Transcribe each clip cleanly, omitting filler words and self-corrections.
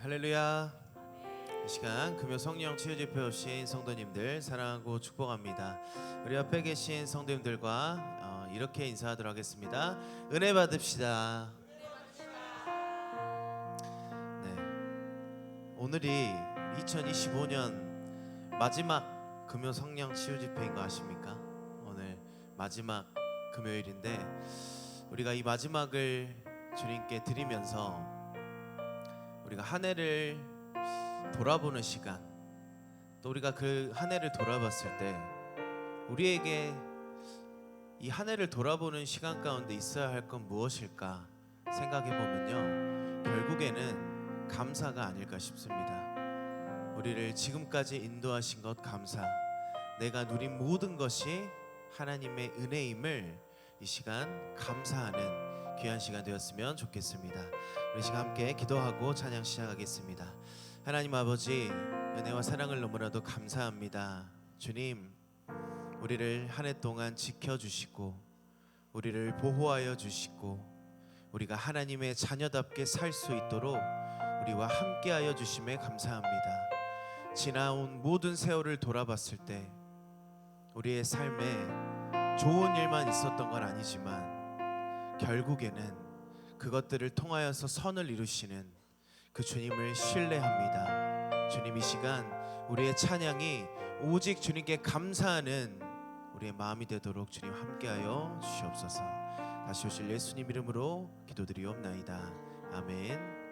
할렐루야. 이 시간 금요 성령 치유 집회 오신 성도님들 사랑하고 축복합니다. 우리 옆에 계신 성도님들과 이렇게 인사하도록 하겠습니다. 은혜 받읍시다. 네, 오늘이 2025년 마지막 금요 성령 치유 집회인 거 아십니까? 오늘 마지막 금요일인데 우리가 이 마지막을 주님께 드리면서 우리가 한 해를 돌아보는 시간, 또 우리가 그 한 해를 돌아봤을 때 우리에게 이 한 해를 돌아보는 시간 가운데 있어야 할 건 무엇일까 생각해 보면요, 결국에는 감사가 아닐까 싶습니다. 우리를 지금까지 인도하신 것 감사, 내가 누린 모든 것이 하나님의 은혜임을 이 시간 감사하는 귀한 시간 되었으면 좋겠습니다. 우리 시간 함께 기도하고 찬양 시작하겠습니다. 하나님 아버지, 은혜와 사랑을 너무나도 감사합니다. 주님, 우리를 한 해 동안 지켜주시고 우리를 보호하여 주시고 우리가 하나님의 자녀답게 살 수 있도록 우리와 함께하여 주심에 감사합니다. 지나온 모든 세월을 돌아봤을 때 우리의 삶에 좋은 일만 있었던 건 아니지만 결국에는 그것들을 통하여서 선을 이루시는 그 주님을 신뢰합니다. 주님, 이 시간 우리의 찬양이 오직 주님께 감사하는 우리의 마음이 되도록 주님 함께하여 주시옵소서. 다시 오실 예수님 이름으로 기도드리옵나이다. 아멘.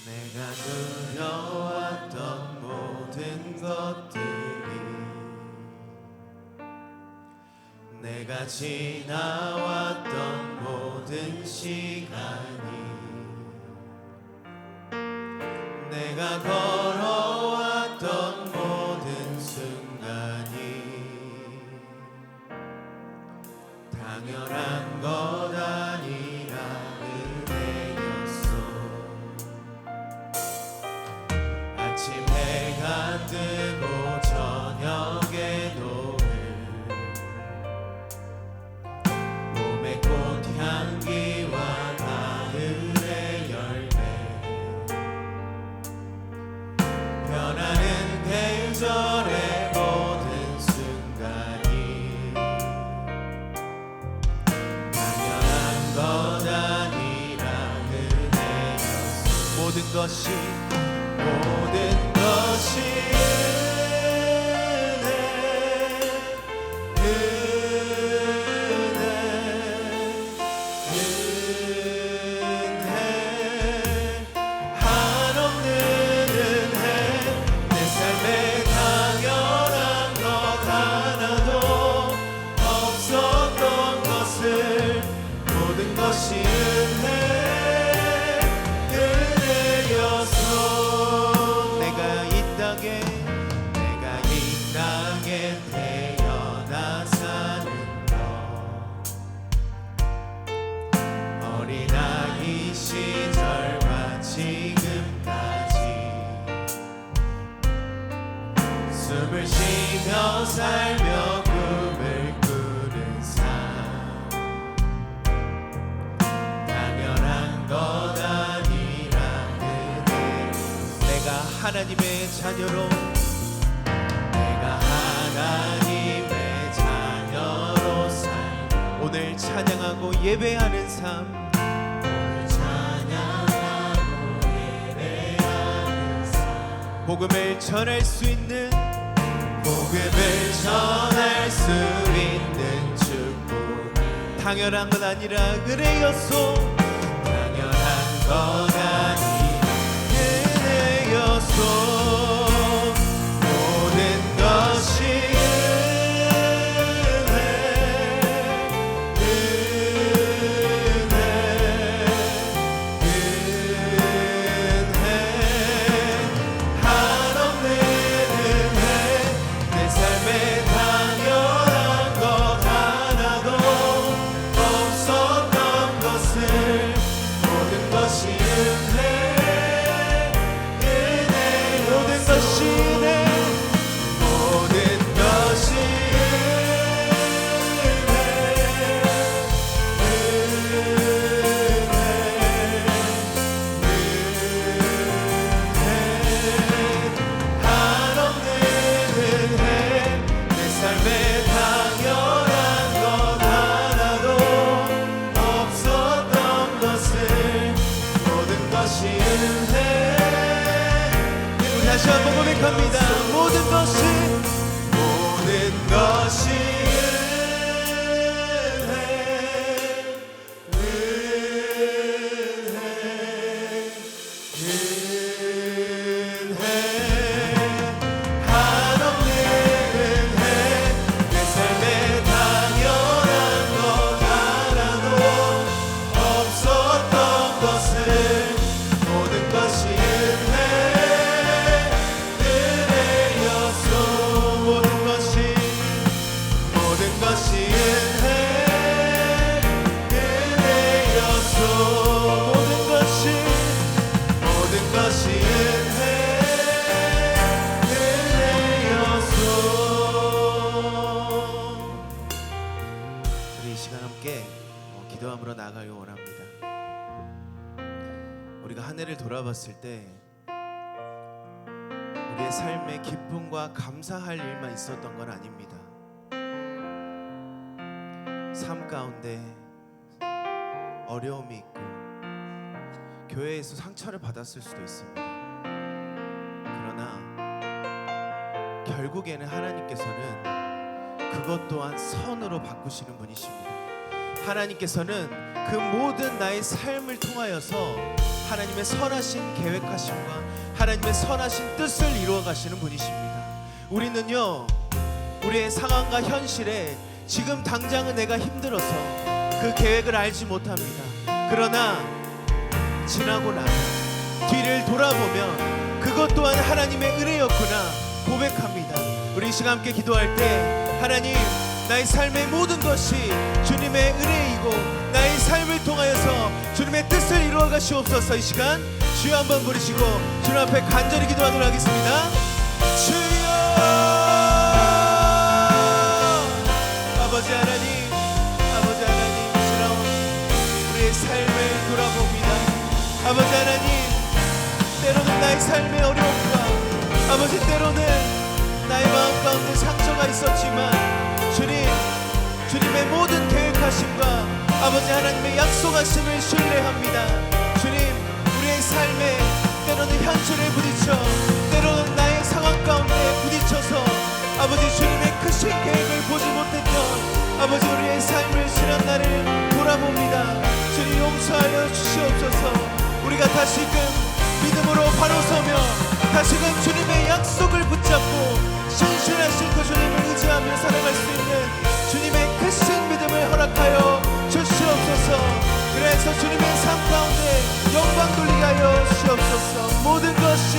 내가 누려왔던 모든 것들이, 내가 지나왔던 모든 시간이, 내가 걸어왔던 모든 순간이 당연한 것 아니라 아침 해가 뜨고 저녁에 노을, 봄의 꽃향기와 가을의 열매, 변하는 계절의 모든 순간이 당연한 것 아니라 은혜였어. 모든 것이 한없는 은혜, 내 삶에 당연한 것 하나도 없었던 것을, 모든 것이 은혜였어. 내가 이 땅에 태어나 사는 것, 어린아이 시절과 지금까지 숨을 쉬며 살며 꿈을 꾸는 삶, 당연한 것 아니라 은혜. 내가 하나님의 자녀로, 하나님의 자녀로 살고 오늘 찬양하고 예배하는 삶, 오늘 찬양하고 예배하는 삶, 복음을 전할 수 있는, 복음을 전할 수 있는 축복, 당연한 건 아니라 은혜였소. 당연한 건 아니라 은혜였소. 모든 것이 은혜 삶에 당연한 것 하나도 없었던 것을 모든 것이 은혜. 우리 다시 한번 고백합니다. 모든 것이 기도함으로 나아가길 원합니다. 우리가 한 해를 돌아봤을 때 우리의 삶에 기쁨과 감사할 일만 있었던 건 아닙니다. 삶 가운데 어려움이 있고 교회에서 상처를 받았을 수도 있습니다. 그러나 결국에는 하나님께서는 그것 또한 선으로 바꾸시는 분이십니다. 하나님께서는 그 모든 나의 삶을 통하여서 하나님의 선하신 계획하심과 하나님의 선하신 뜻을 이루어 가시는 분이십니다. 우리는요, 우리의 상황과 현실에 지금 당장은 내가 힘들어서 그 계획을 알지 못합니다. 그러나 지나고 나면 뒤를 돌아보면 그것 또한 하나님의 은혜였구나 고백합니다. 우리 이 시간 함께 기도할 때 하나님, 나의 삶의 모든 것이 주님의 은혜이고 나의 삶을 통하여서 주님의 뜻을 이루어 가시옵소서. 이 시간 주여 한번 부르시고 주님 앞에 간절히 기도하도록 하겠습니다. 주여, 아버지 하나님, 아버지 하나님, 지나온 우리의 삶을 돌아봅니다. 아버지 하나님, 때로는 나의 삶의 어려움과 아버지 때로는 나의 마음 가운데 상처가 있었지만 주님의 모든 계획하심과 아버지 하나님의 약속하심을 신뢰합니다. 주님, 우리의 삶에 때로는 현실에 부딪혀 때로는 나의 상황 가운데 부딪혀서 아버지 주님의 크신 계획을 보지 못했던 아버지 우리의 삶을 지난 날을 돌아봅니다. 주님 용서하여 주시옵소서. 우리가 다시금 믿음으로 바로 서며 다시금 주님의 약속을 붙잡고 신실하신 그 주님을 의지하며 살아갈 수 있는 주님의 크신 믿음을 허락하여 주시옵소서. 그래서 주님의 삶 가운데 영광 돌리게 하여 주시옵소서. 모든 것이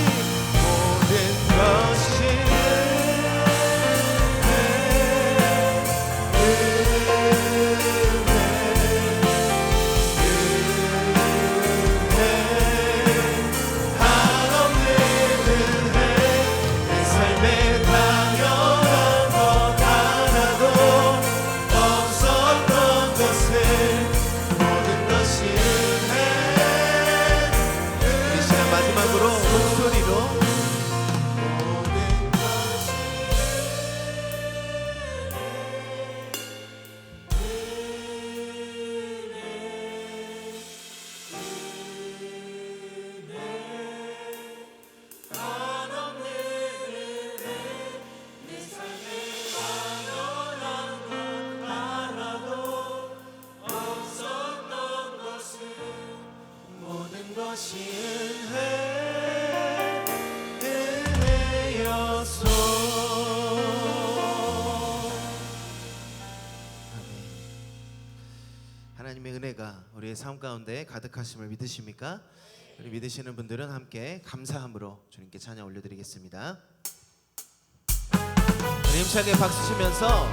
은혜였소. 하나님의 은혜가 우리의 삶 가운데 가득하심을 믿으십니까? 우리 믿으시는 분들은 함께 감사함으로 주님께 찬양 올려드리겠습니다. 우리 힘차게 박수 치면서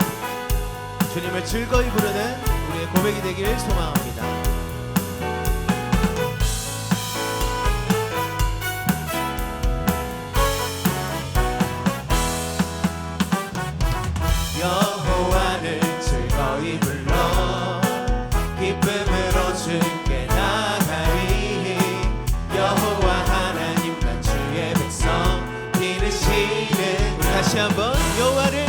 주님을 즐거이 부르는 우리의 고백이 되기를 소망합니다. 여호와를 즐거이 불러 기쁨으로 주께 나가리. 여호와 하나님과 주의 백성 기르시는. 다시 한번 여호와를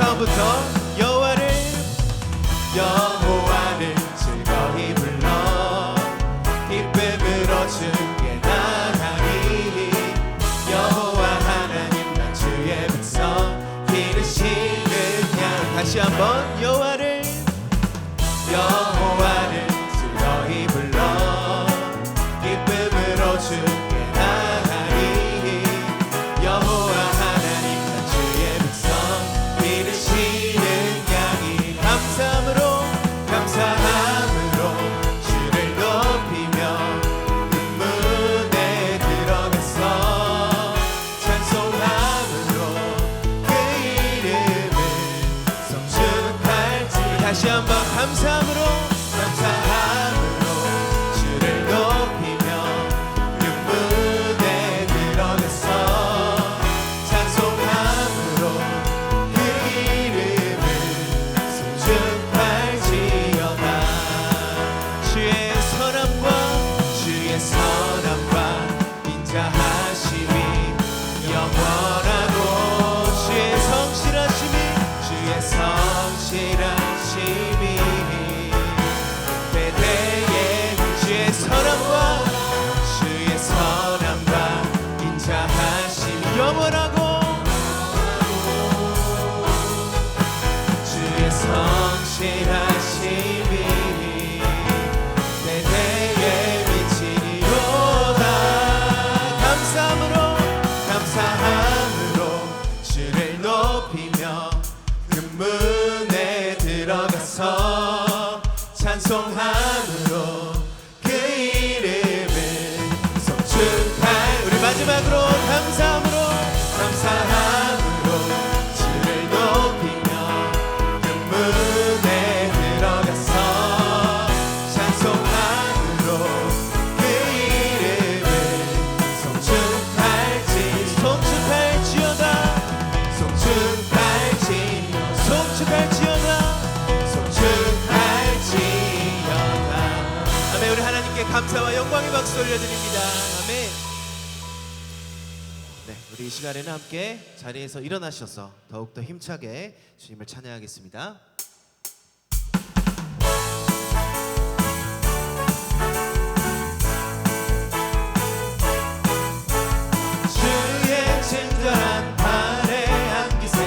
처음부터 여호와를 즐거이 불러 기쁨으로 주께 나가리. 여호와 하나님 나 주의 백성 기르시는 양. 다시 한번 여호와를 즐거이 불러 기쁨으로 주께 나가리. 여호와 하나님 나 주의 백성 기르시는 양이. 감사함으로 주를 높이며 문에 들어가서 찬송함으로 그 이름을 성축할지. 다시 한번 감사함으로 주를 높이며 그 문에 들어가서 찬송함으로 그 이름을 송축할지어다. 주의 선함과 인자하심이 영원하고 주의 성실하심이 대대에 주의 선함과 인자하심이 영원하고 주의 성실하심이 대대에 미치리로다. 감사함으로 주를 높이며 그 문에 들어가서 찬송함으로 그 이름을 성축할. 우리 마지막으로 감사함으로 주를 높이며 그 문에 들어가서 찬송함으로 그 이름을 송축할지어다. 아멘. 우리 하나님께 감사와 영광의 박수 올려드립니다. 아멘. 네, 우리 이 시간에는 함께 자리에서 일어나셔서 더욱더 힘차게 주님을 찬양하겠습니다. 주의 친절한 발에 안기세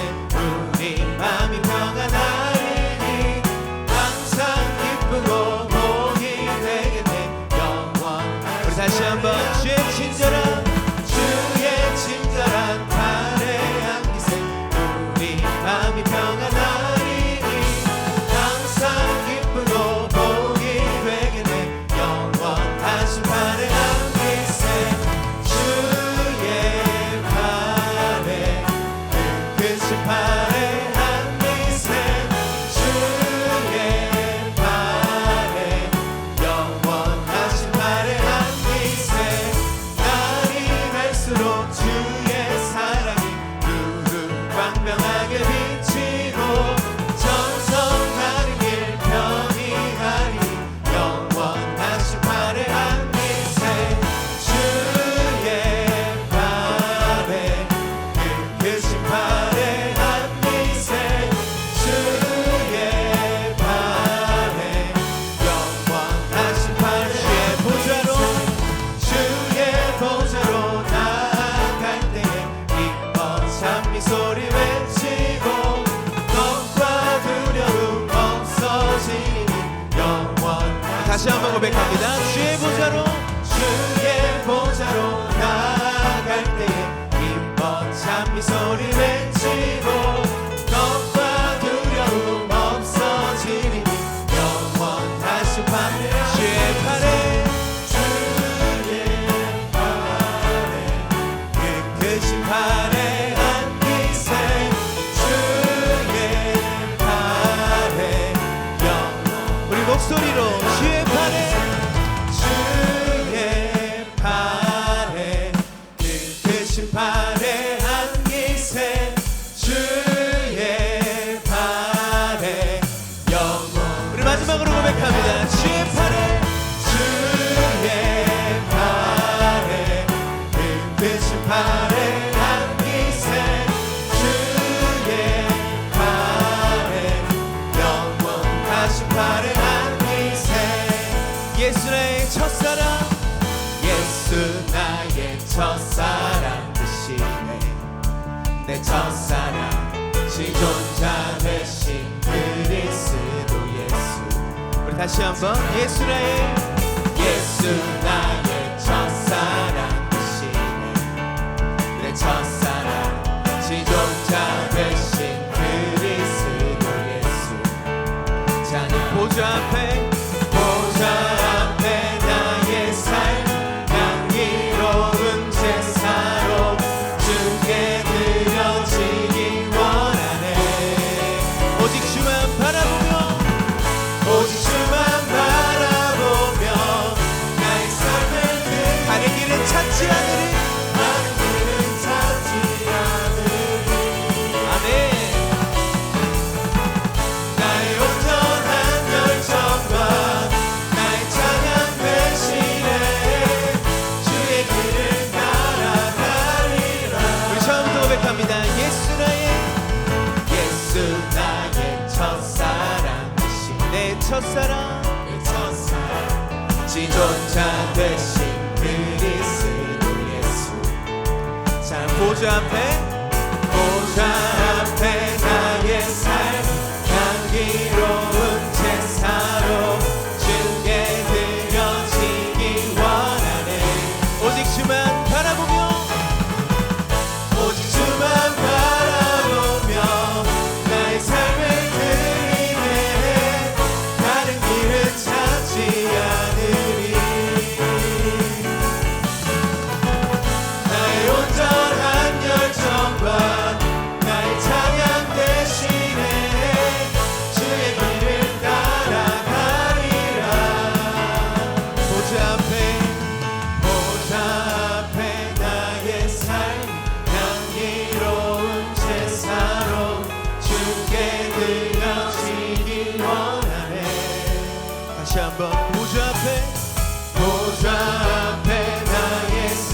우리 마음이 평안하리니 항상 기쁘고 복이 되겠네 영원. 우리 다시 한번 주의 친절한 발에 안기세 우리 마음이 평안하리니 첫사랑 지존자 되신 그리스도 예수. 우리 다시 한번 예수 나의 첫사랑 되시네. 내 첫사랑 지존자 되신 그리스도 예수. 자는 보좌 앞에 나의 삶 향기로운 제사로 주께 드려지기 원하네. 오직 주만 바라보며 나의 삶을 다른 길은 찾지 않으리. 아멘. 나의 온전한 열정과 나의 찬양 대신에 주의 길을 따라가리라. 우리 처음부터 고백합니다. 예수 나의 첫사랑 되신 내 첫사랑 지존자 되신 그리스도 예수. 자, 보좌 앞에 나의 삶 향기로운 제사로 주께 드려지기 원하네. 오직 주만 바라보며 나의 삶을 드리네. 다른 길은 찾지 않으리. 나의 온전한 열정과 나의 찬양 대신에 주의 길을 따라가리라. 보좌 앞에 나의 삶 향기로운 제사로 주께 드려지기 원하네. 다시 한번 보좌 앞에 나의 삶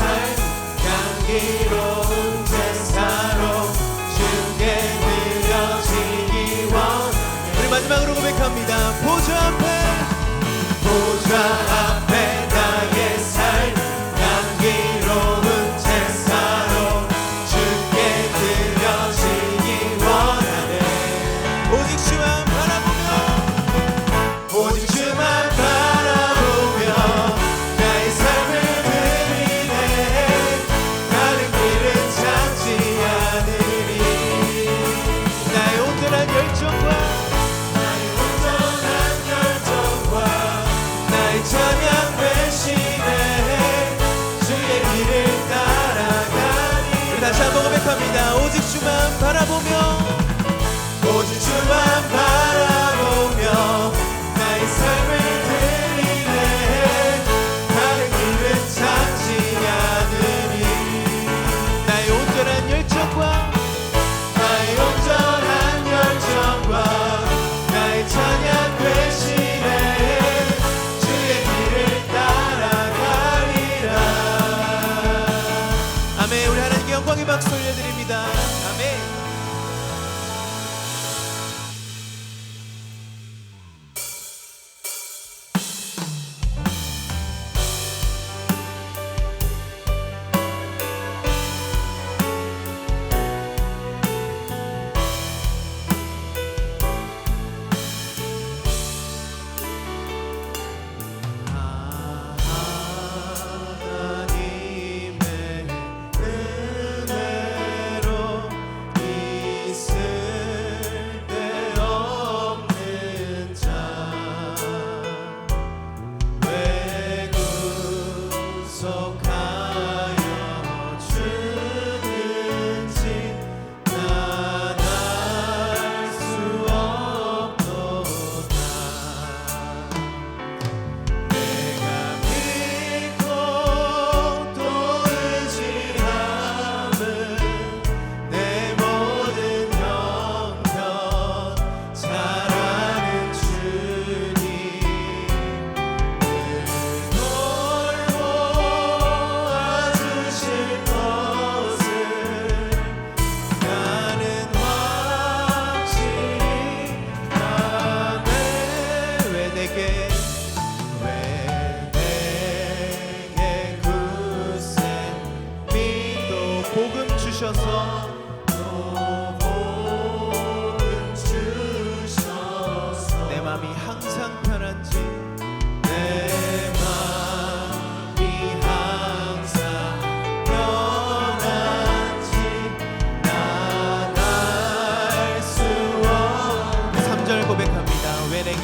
향기로운 제사로 주께 드려지기 원하네. 우리 마지막으로 고백합니다. 보좌 앞에 나의 삶 향기로운 제사로 주께 드려지기 원하네. 오직 주만 바라보며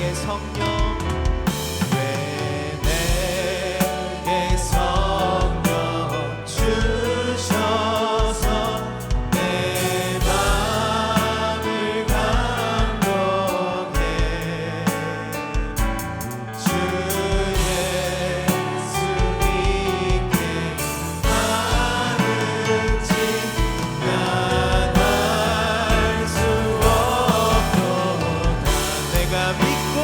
내게 성령 왜 내게 성령 주셔서 내 맘을 감동해 주 예수 믿게 하는지 난 알 수 없도다. 내가 믿고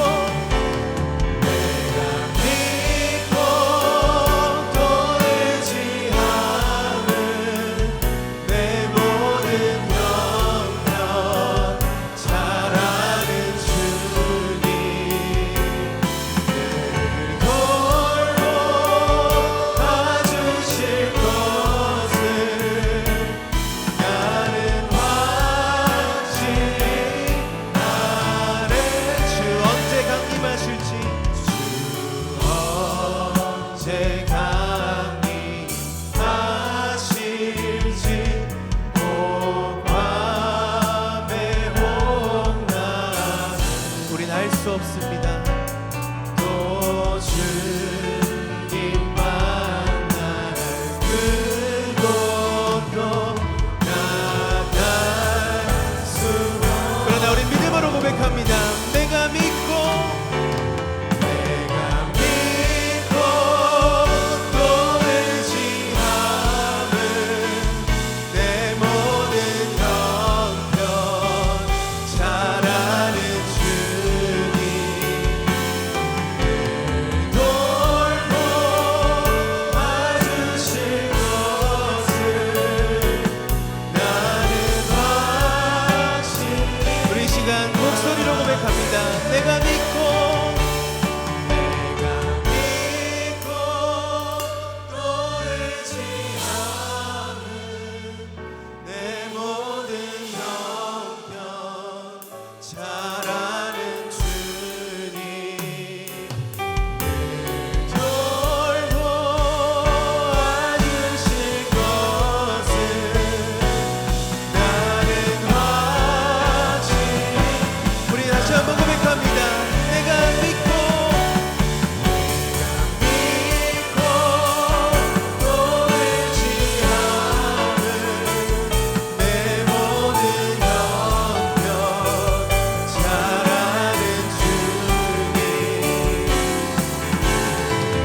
또 의지함은 내 모든 형편 잘하는 주님 늘 돌보 봐주실 것을 나는 확실히 아네. 주 언제 강림하실지 주 언제 강림하실지 봄밤의 홍남 우린 알 수 없습니다. 또 주님 만날 그곳도 나갈 수 그러나 우린 믿음으로 고백합니다. 내가 믿고 또 의지함은 내 모든 형편 잘하는 주님 늘 돌보 봐주실 것을 나는 확실히 우리 이 시간 목소리로 고백합니다. 내가 믿고 또 의지함은 내 모든 형편 잘하는 주님 늘 돌보 와주실 것을 나는 확실히 우리 다시 한번 고백합니다. 내가 믿고 또 의지함은 내 모든 형편 잘하는 주님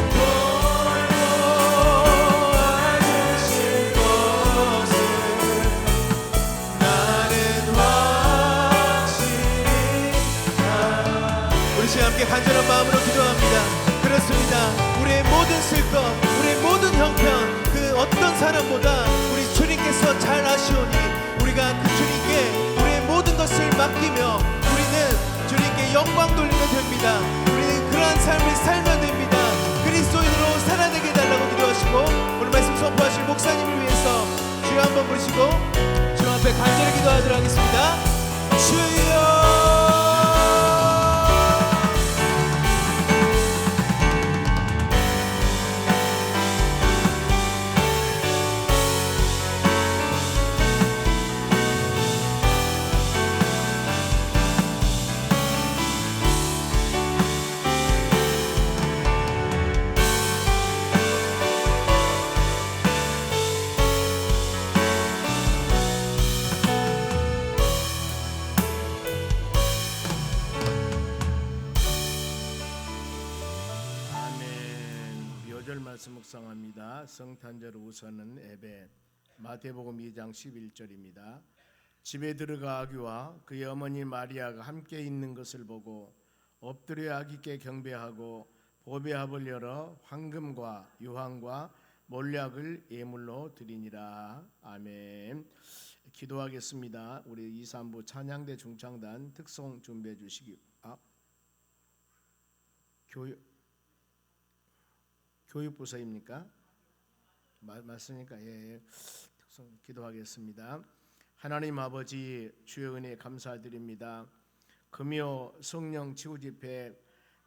돌보 와주실 것을 나는 확실히 우리 시간 함께 간절한 마음으로 기도합니다. 그렇습니다. 우리의 모든 슬픔, 우리의 모든 형편, 그 어떤 사람보다 우리 주님께서 잘 아시오니 우리가 그 주님께 우리의 모든 것을 맡기며 우리는 주님께 영광 돌리면 됩니다. 우리는 그러한 삶을 살면 됩니다. 그리스도인으로 살아내게 달라고 기도하시고 오늘 말씀 선포하실 목사님을 위해서 주여 한번 부르시고 주 앞에 간절히 기도하도록 하겠습니다. 주여 말씀 묵상합니다. 성탄절 우선은 예배 마태복음 2장 11절입니다. 집에 들어가 아기와 그의 어머니 마리아가 함께 있는 것을 보고 엎드려 아기께 경배하고 보배합을 열어 황금과 유황과 몰약을 예물로 드리니라. 아멘. 기도하겠습니다. 우리 2, 3부 찬양대 중창단 특송 준비해 주시기 교육부서입니까? 맞습니까? 예. 특송 기도하겠습니다. 하나님 아버지 주의 은혜 감사드립니다. 금요 성령 치유 집회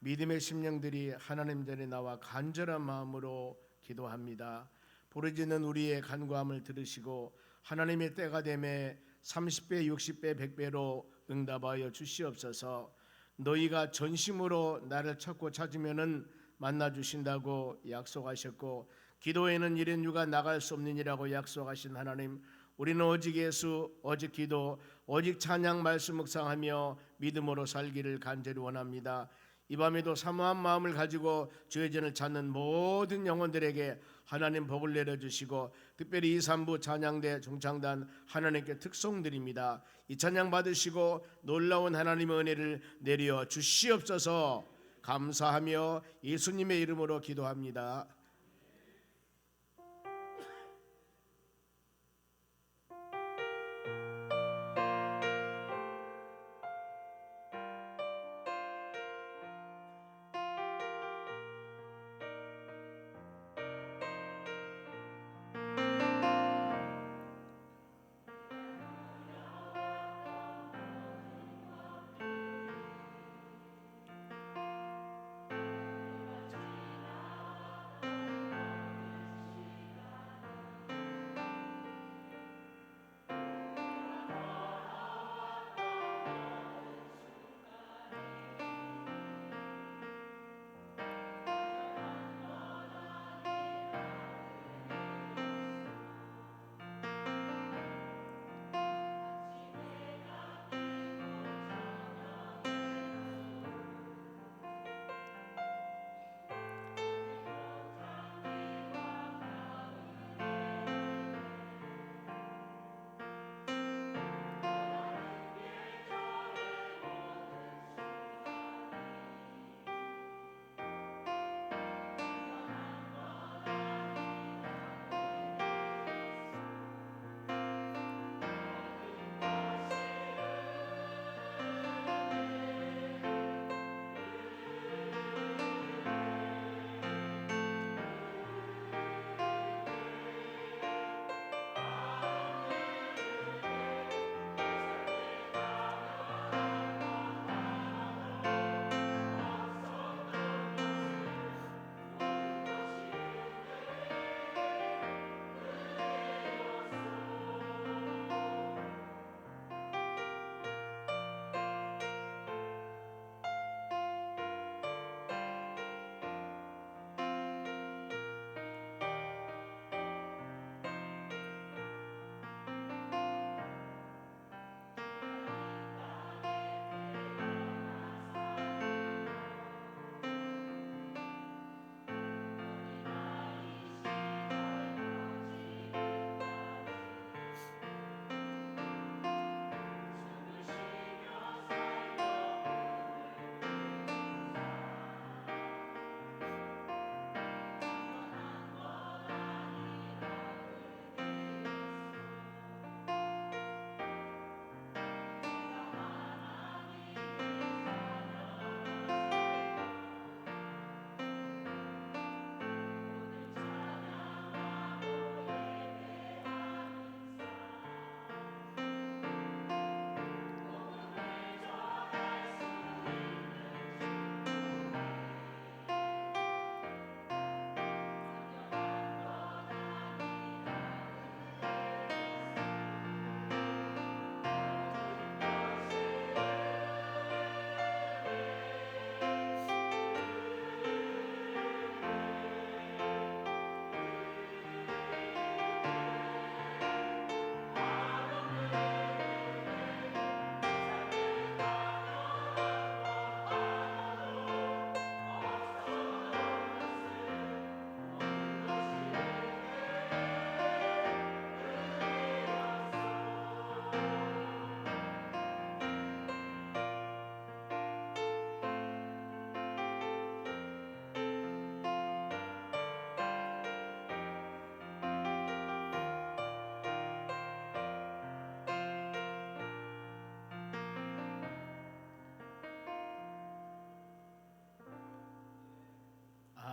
믿음의 심령들이 하나님 전에 나와 간절한 마음으로 기도합니다. 부르짖는 우리의 간구함을 들으시고 하나님의 때가 되매 30배, 60배, 100배로 응답하여 주시옵소서. 너희가 전심으로 나를 찾고 찾으면은 만나 주신다고 약속하셨고, 기도에는 이런 유가 나갈 수 없느니라고 약속하신 하나님, 우리는 오직 예수, 오직 기도, 오직 찬양 말씀 묵상하며 믿음으로 살기를 간절히 원합니다. 이 밤에도 사모한 마음을 가지고 주의 전을 찾는 모든 영혼들에게 하나님 복을 내려주시고, 특별히 이 3부 찬양대 중창단 하나님께 특송드립니다. 이 찬양 받으시고 놀라운 하나님의 은혜를 내려 주시옵소서. 감사하며 예수님의 이름으로 기도합니다.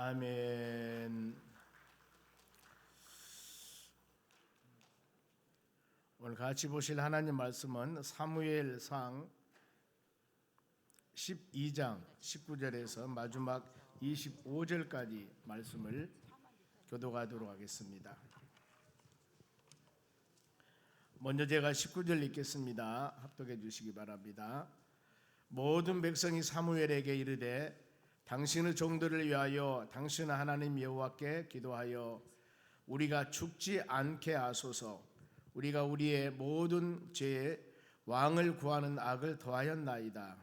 아멘. 오늘 같이 보실 하나님 말씀은 사무엘상 12장 19절에서 마지막 25절까지 말씀을 교독하도록 하겠습니다. 먼저 제가 19절 읽겠습니다. 합독해 주시기 바랍니다. 모든 백성이 사무엘에게 이르되 당신의 종들을 위하여 당신 하나님 여호와께 기도하여 우리가 죽지 않게 하소서. 우리가 우리의 모든 죄에 왕을 구하는 악을 더하였나이다.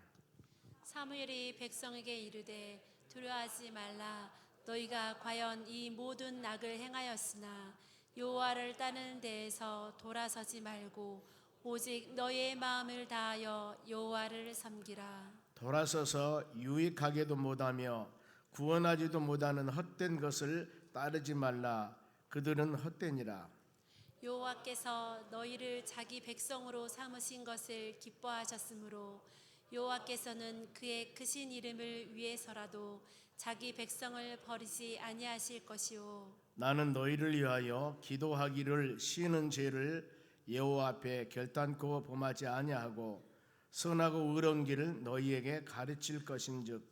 사무엘이 백성에게 이르되 두려워하지 말라. 너희가 과연 이 모든 악을 행하였으나 여호와를 따르는 데에서 돌아서지 말고 오직 너희의 마음을 다하여 여호와를 섬기라. 돌아서서 유익하게도 못하며 구원하지도 못하는 헛된 것을 따르지 말라. 그들은 헛되니라. 여호와께서 너희를 자기 백성으로 삼으신 것을 기뻐하셨으므로 여호와께서는 그의 크신 이름을 위해서라도 자기 백성을 버리지 아니하실 것이요 나는 너희를 위하여 기도하기를 쉬는 죄를 여호와 앞에 결단코 범하지 아니하고 선하고 의로운 길을 너희에게 가르칠 것인즉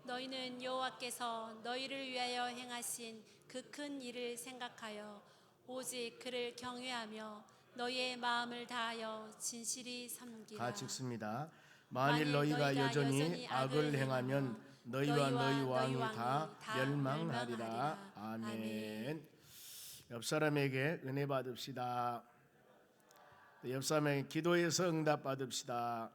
너희는 여호와께서 너희를 위하여 행하신 그 큰 일을 생각하여 오직 그를 경외하며 너희의 마음을 다하여 진실이 섬기라. 같이 읽습니다. 만일 너희가 여전히 악을 행하면 너희와 너희 왕이 다 멸망하리라. 아멘. 옆 사람에게 은혜 받읍시다. 옆 사람에게 기도해서 응답 받읍시다.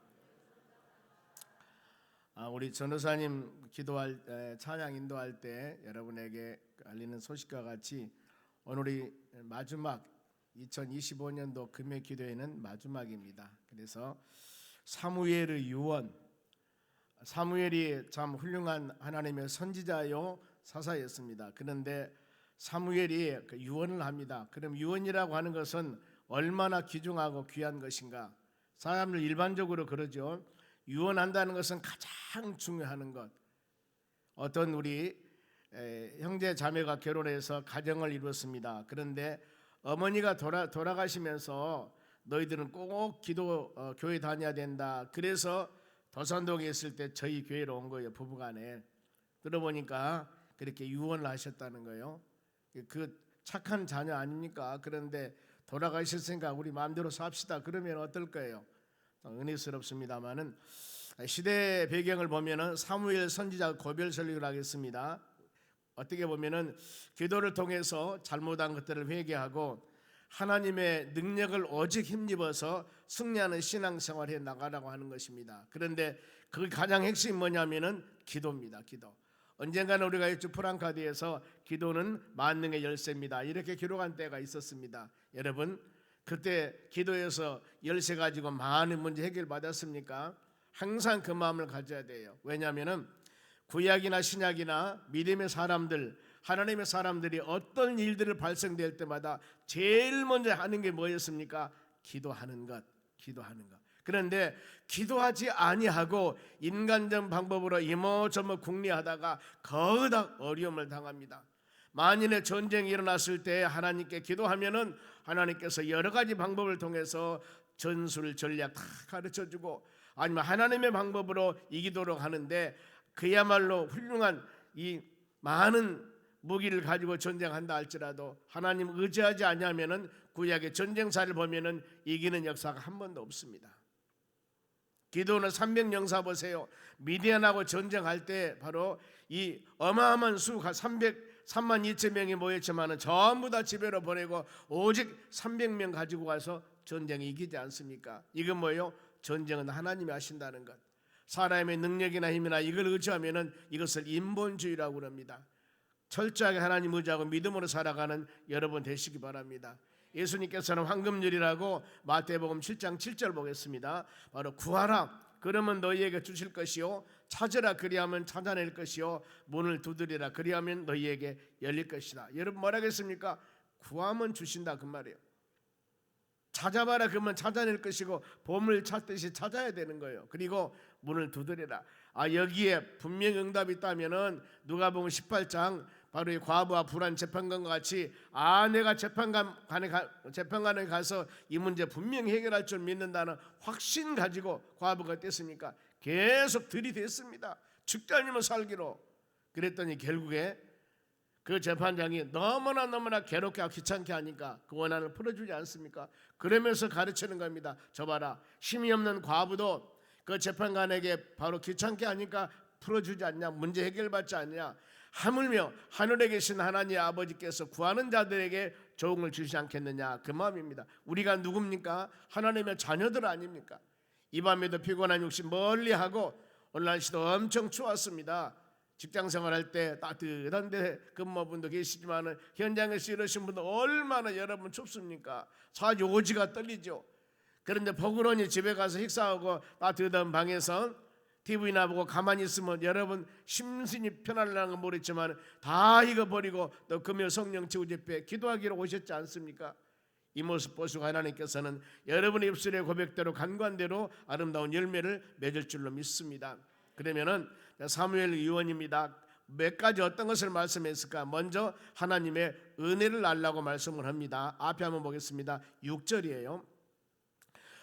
우리 전도사님 기도할 찬양 인도할 때 여러분에게 알리는 소식과 같이 오늘이 마지막 2025년도 금요 기도회는 마지막입니다. 그래서 사무엘의 유언, 사무엘이 참 훌륭한 하나님의 선지자요 사사였습니다. 그런데 사무엘이 그 유언을 합니다. 그럼 유언이라고 하는 것은 얼마나 귀중하고 귀한 것인가? 사람들 일반적으로 그러죠. 유언한다는 것은 가장 중요한 것. 어떤 우리 형제 자매가 결혼해서 가정을 이루었습니다. 그런데 어머니가 돌아가시면서 너희들은 꼭 기도 교회 다녀야 된다. 그래서 도산동에 있을 때 저희 교회로 온 거예요. 부부간에 들어보니까 그렇게 유언을 하셨다는 거예요. 그 착한 자녀 아닙니까? 그런데 돌아가셨으니까 우리 마음대로 삽시다. 그러면 어떨 거예요? 은혜스럽습니다만은 시대 배경을 보면은 사무엘 선지자 고별 설교를 하겠습니다. 어떻게 보면은 기도를 통해서 잘못한 것들을 회개하고 하나님의 능력을 오직 힘입어서 승리하는 신앙생활에 나가라고 하는 것입니다. 그런데 그 가장 핵심이 뭐냐면은 기도입니다. 기도. 언젠가는 우리가 이쪽 프랑카드에서 기도는 만능의 열쇠입니다. 이렇게 기록한 때가 있었습니다. 여러분 그때 기도해서 열쇠 가지고 많은 문제 해결받았습니까? 항상 그 마음을 가져야 돼요. 왜냐하면은 구약이나 신약이나 믿음의 사람들, 하나님의 사람들이 어떤 일들을 발생될 때마다 제일 먼저 하는 게 뭐였습니까? 기도하는 것, 기도하는 것. 그런데 기도하지 아니하고 인간적 방법으로 이모저모 궁리하다가 거의 어려움을 당합니다. 만일에 전쟁이 일어났을 때 하나님께 기도하면은 하나님께서 여러 가지 방법을 통해서 전술 전략 다 가르쳐주고 아니면 하나님의 방법으로 이기도록 하는데 그야말로 훌륭한 이 많은 무기를 가지고 전쟁한다 할지라도 하나님 의지하지 않으면은 구약의 전쟁사를 보면은 이기는 역사가 한 번도 없습니다. 기도는 300영사 보세요. 미디안하고 전쟁할 때 바로 이 어마어마한 수가 3만 2천 명이 모였지만은 전부 다 집에로 보내고 오직 300명 가지고 가서 전쟁에 이기지 않습니까? 이건 뭐예요? 전쟁은 하나님이 하신다는 것. 사람의 능력이나 힘이나 이걸 의지하면은 이것을 인본주의라고 그럽니다. 철저하게 하나님 의지하고 믿음으로 살아가는 여러분 되시기 바랍니다. 예수님께서는 황금률이라고 마태복음 7장 7절 보겠습니다. 바로 구하라 그러면 너희에게 주실 것이요 찾으라 그리하면 찾아낼 것이요 문을 두드리라 그리하면 너희에게 열릴 것이다. 여러분 뭐라겠습니까? 구하면 주신다 그 말이에요. 찾아봐라 그러면 찾아낼 것이고 보물 찾듯이 찾아야 되는 거예요. 그리고 문을 두드리라. 여기에 분명히 응답이 있다면은 누가복음 18장 바로 이 과부와 불안 재판관과 같이 내가 재판관에 가서 이 문제 분명히 해결할 줄 믿는다는 확신 가지고 과부가 어땠습니까? 계속 들이댔습니다. 죽지 않으면 살기로. 그랬더니 결국에 그 재판장이 너무나 괴롭게 하고 귀찮게 하니까 그 원한을 풀어주지 않습니까? 그러면서 가르치는 겁니다. 저 봐라 힘이 없는 과부도 그 재판관에게 바로 귀찮게 하니까 풀어주지 않냐, 문제 해결받지 않냐. 하물며 하늘에 계신 하나님 아버지께서 구하는 자들에게 조응을 주시지 않겠느냐, 그 마음입니다. 우리가 누굽니까? 하나님의 자녀들 아닙니까? 이 밤에도 피곤한 육신 멀리하고 오늘 날씨도 엄청 추웠습니다. 직장 생활할 때 따뜻한데 근무분도 계시지만 현장에서 이러신 분들 얼마나 여러분 춥습니까? 사지 오지가 떨리죠. 그런데 버그러니 집에 가서 식사하고 따뜻한 방에서 TV나 보고 가만히 있으면 여러분 심신이 편안하는 건 모르겠지만 다 이거 버리고 또 금요 성령 치유 집회 기도하기로 오셨지 않습니까? 이 모습 보시고 하나님께서는 여러분의 입술의 고백대로 간관대로 아름다운 열매를 맺을 줄로 믿습니다. 그러면은 사무엘 의원입니다. 몇 가지 어떤 것을 말씀했을까? 먼저 하나님의 은혜를 알라고 말씀을 합니다. 앞에 한번 보겠습니다. 6절이에요.